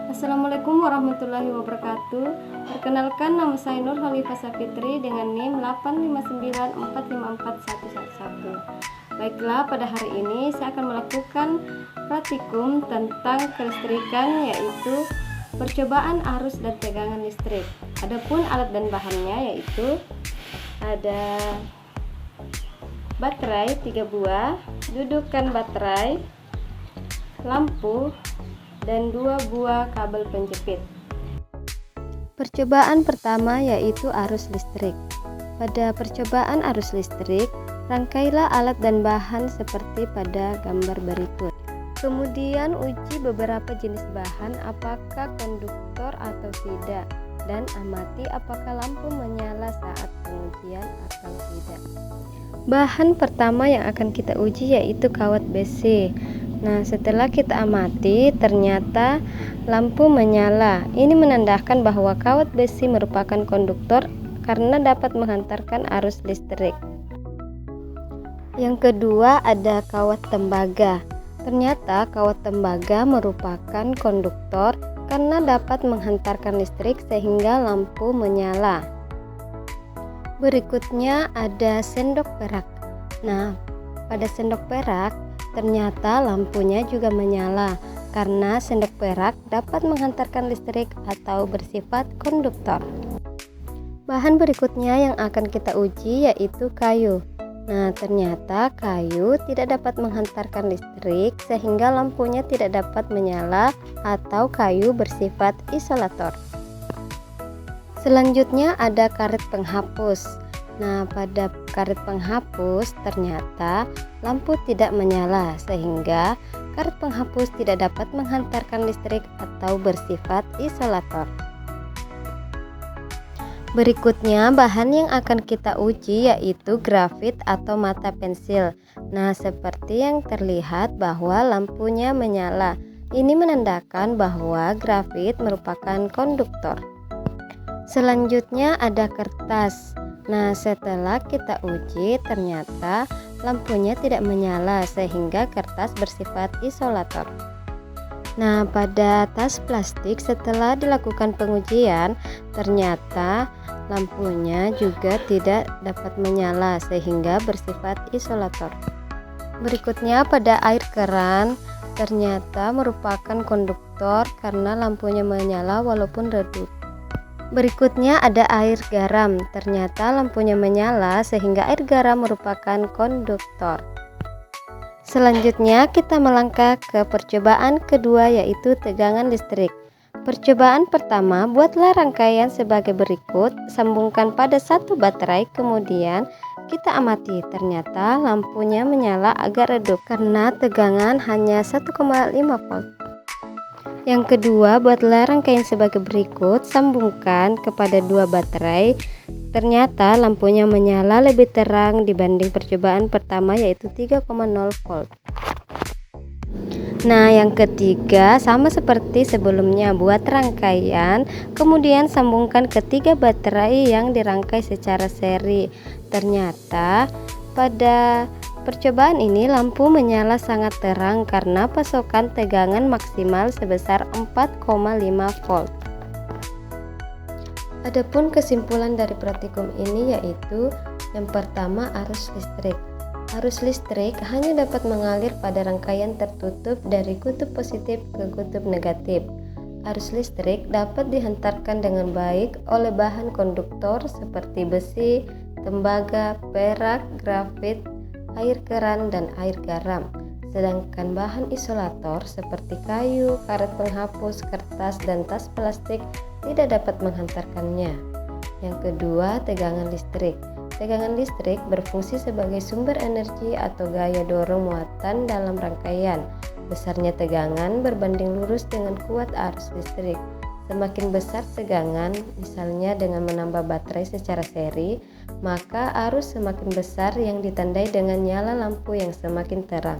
Assalamualaikum warahmatullahi wabarakatuh. Perkenalkan, nama saya Nur Khalifah Safitri dengan NIM 859454111. Baiklah, pada hari ini saya akan melakukan praktikum tentang kelistrikan, yaitu percobaan arus dan tegangan listrik. Adapun alat dan bahannya yaitu ada baterai 3 buah, dudukan baterai, lampu, dan 2 buah kabel penjepit. Percobaan pertama yaitu arus listrik. Pada percobaan arus listrik, rangkailah alat dan bahan seperti pada gambar berikut. Kemudian uji beberapa jenis bahan apakah konduktor atau tidak, dan amati apakah lampu menyala saat pengujian atau tidak. Bahan pertama yang akan kita uji yaitu kawat besi. Nah, setelah kita amati, ternyata lampu menyala. Ini menandakan bahwa kawat besi merupakan konduktor karena dapat menghantarkan arus listrik. Yang kedua ada kawat tembaga. Ternyata kawat tembaga merupakan konduktor karena dapat menghantarkan listrik sehingga lampu menyala. Berikutnya ada sendok perak. Nah, pada sendok perak ternyata lampunya juga menyala karena sendok perak dapat menghantarkan listrik atau bersifat konduktor. Bahan berikutnya yang akan kita uji yaitu kayu. Nah, ternyata kayu tidak dapat menghantarkan listrik sehingga lampunya tidak dapat menyala atau kayu bersifat isolator. Selanjutnya ada karet penghapus. Nah, pada karet penghapus ternyata lampu tidak menyala sehingga karet penghapus tidak dapat menghantarkan listrik atau bersifat isolator. Berikutnya bahan yang akan kita uji yaitu grafit atau mata pensil. Nah, seperti yang terlihat bahwa lampunya menyala. Ini menandakan bahwa grafit merupakan konduktor. Selanjutnya ada kertas. Nah, setelah kita uji ternyata lampunya tidak menyala sehingga kertas bersifat isolator. Nah, pada tas plastik setelah dilakukan pengujian ternyata lampunya juga tidak dapat menyala sehingga bersifat isolator. Berikutnya pada air keran ternyata merupakan konduktor karena lampunya menyala walaupun redup. Berikutnya ada air garam. Ternyata lampunya menyala sehingga air garam merupakan konduktor. Selanjutnya kita melangkah ke percobaan kedua yaitu tegangan listrik. Percobaan pertama, buatlah rangkaian sebagai berikut. Sambungkan pada satu baterai, kemudian kita amati. Ternyata lampunya menyala agak redup karena tegangan hanya 1,5 volt. Yang kedua, buatlah rangkaian sebagai berikut. Sambungkan kepada 2 baterai. Ternyata lampunya menyala lebih terang dibanding percobaan pertama yaitu 3,0 volt. Nah, yang ketiga sama seperti sebelumnya, buat rangkaian kemudian sambungkan ke 3 baterai yang dirangkai secara seri. Ternyata pada percobaan ini lampu menyala sangat terang karena pasokan tegangan maksimal sebesar 4,5 volt. Adapun kesimpulan dari praktikum ini yaitu yang pertama arus listrik. Arus listrik hanya dapat mengalir pada rangkaian tertutup dari kutub positif ke kutub negatif. Arus listrik dapat dihantarkan dengan baik oleh bahan konduktor seperti besi, tembaga, perak, grafit, air keran, dan air garam. Sedangkan bahan isolator seperti kayu, karet penghapus, kertas, dan tas plastik tidak dapat menghantarkannya. Yang kedua, tegangan listrik. Tegangan listrik berfungsi sebagai sumber energi atau gaya dorong muatan dalam rangkaian. Besarnya tegangan berbanding lurus dengan kuat arus listrik. Semakin besar tegangan, misalnya dengan menambah baterai secara seri, maka arus semakin besar yang ditandai dengan nyala lampu yang semakin terang.